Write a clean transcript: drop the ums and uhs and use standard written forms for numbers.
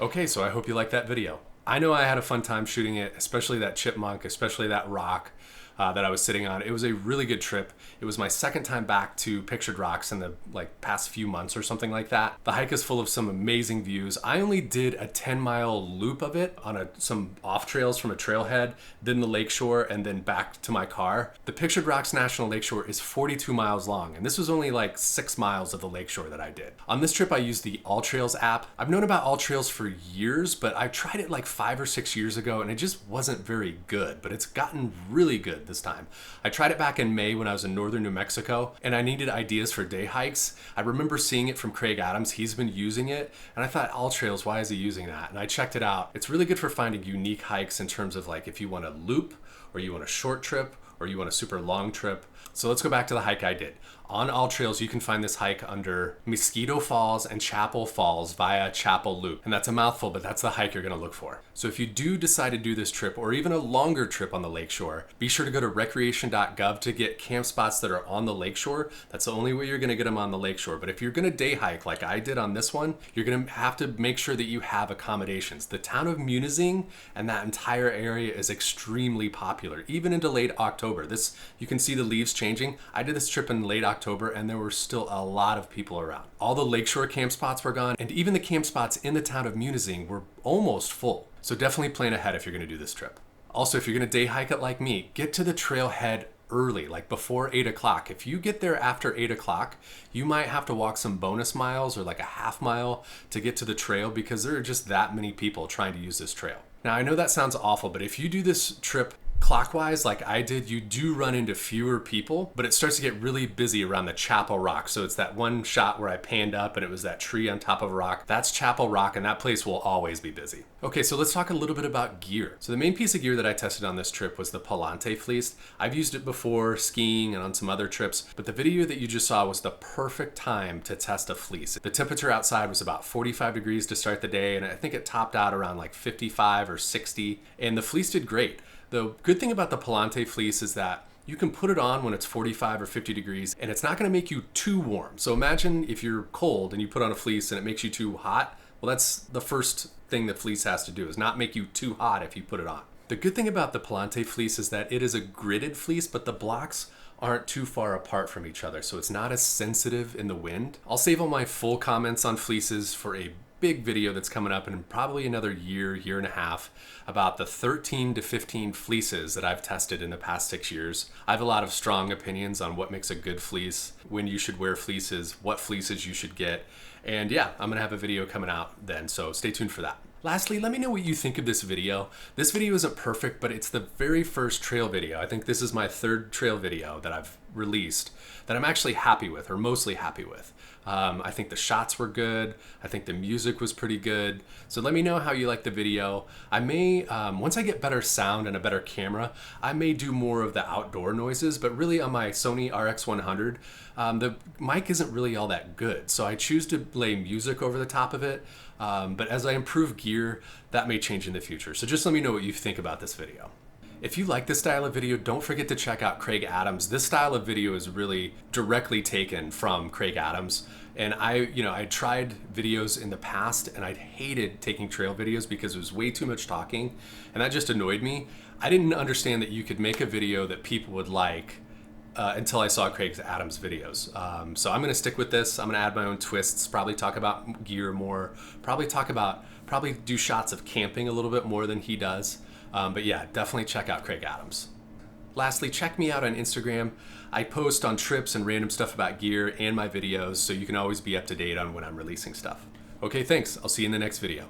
Okay, so I hope you liked that video. I know I had a fun time shooting it, especially that chipmunk, especially that rock that I was sitting on. It was a really good trip. It was my second time back to Pictured Rocks in the past few months or something like that. The hike is full of some amazing views. I only did a 10-mile loop of it on some off trails from a trailhead, then the lakeshore, and then back to my car. The Pictured Rocks National Lakeshore is 42 miles long, and this was only like 6 miles of the lakeshore that I did. On this trip, I used the AllTrails app. I've known about AllTrails for years, but I tried it like 5 or 6 years ago, and it just wasn't very good, but it's gotten really good this time. I tried it back in May when I was in northern New Mexico and I needed ideas for day hikes. I remember seeing it from Craig Adams. He's been using it and I thought, AllTrails, why is he using that? And I checked it out. It's really good for finding unique hikes in terms of like if you want a loop or you want a short trip or you want a super long trip. So let's go back to the hike I did. On AllTrails, you can find this hike under Mosquito Falls and Chapel Falls via Chapel Loop. And that's a mouthful, but that's the hike you're gonna look for. So if you do decide to do this trip or even a longer trip on the lakeshore, be sure to go to recreation.gov to get camp spots that are on the lakeshore. That's the only way you're gonna get them on the lakeshore. But if you're gonna day hike like I did on this one, you're gonna have to make sure that you have accommodations. The town of Munising and that entire area is extremely popular, even into late October. You can see the leaves changing. I did this trip in late October and there were still a lot of people around. All the lakeshore camp spots were gone and even the camp spots in the town of Munising were almost full. So definitely plan ahead if you're gonna do this trip. Also, if you're gonna day hike it like me, get to the trailhead early, like before 8 o'clock. If you get there after 8 o'clock, you might have to walk some bonus miles or like a half mile to get to the trail because there are just that many people trying to use this trail. Now, I know that sounds awful, but if you do this trip clockwise like I did, you do run into fewer people, but it starts to get really busy around the Chapel Rock. So it's that one shot where I panned up and it was that tree on top of a rock. That's Chapel Rock and that place will always be busy. Okay, so let's talk a little bit about gear. So the main piece of gear that I tested on this trip was the Palante fleece. I've used it before skiing and on some other trips, but the video that you just saw was the perfect time to test a fleece. The temperature outside was about 45 degrees to start the day and I think it topped out around like 55 or 60 and the fleece did great. The good thing about the Palante fleece is that you can put it on when it's 45 or 50 degrees and it's not gonna make you too warm. So imagine if you're cold and you put on a fleece and it makes you too hot. Well, that's the first thing that fleece has to do is not make you too hot if you put it on. The good thing about the Palante fleece is that it is a gridded fleece, but the blocks aren't too far apart from each other, so it's not as sensitive in the wind. I'll save all my full comments on fleeces for a big video that's coming up in probably another year and a half about the 13 to 15 fleeces that I've tested in the past 6 years. I have a lot of strong opinions on what makes a good fleece, when you should wear fleeces, what fleeces you should get. And yeah, I'm gonna have a video coming out then, so stay tuned for that. Lastly, let me know what you think of this video. This video isn't perfect, but it's the very first trail video. I think this is my third trail video that I've released that I'm actually happy with, or mostly happy with. I think the shots were good. I think the music was pretty good. So let me know how you like the video. I may, once I get better sound and a better camera, I may do more of the outdoor noises, but really on my Sony RX100, the mic isn't really all that good. So I choose to play music over the top of it. But as I improve gear, that may change in the future. So just let me know what you think about this video. If you like this style of video, don't forget to check out Craig Adams. This style of video is really directly taken from Craig Adams. And I tried videos in the past and I hated taking trail videos because it was way too much talking and that just annoyed me. I didn't understand that you could make a video that people would like until I saw Craig Adams' videos. So I'm gonna stick with this. I'm gonna add my own twists, probably talk about gear more, probably do shots of camping a little bit more than he does. But yeah, definitely check out Craig Adams. Lastly, check me out on Instagram. I post on trips and random stuff about gear and my videos, so you can always be up to date on when I'm releasing stuff. Okay, thanks. I'll see you in the next video.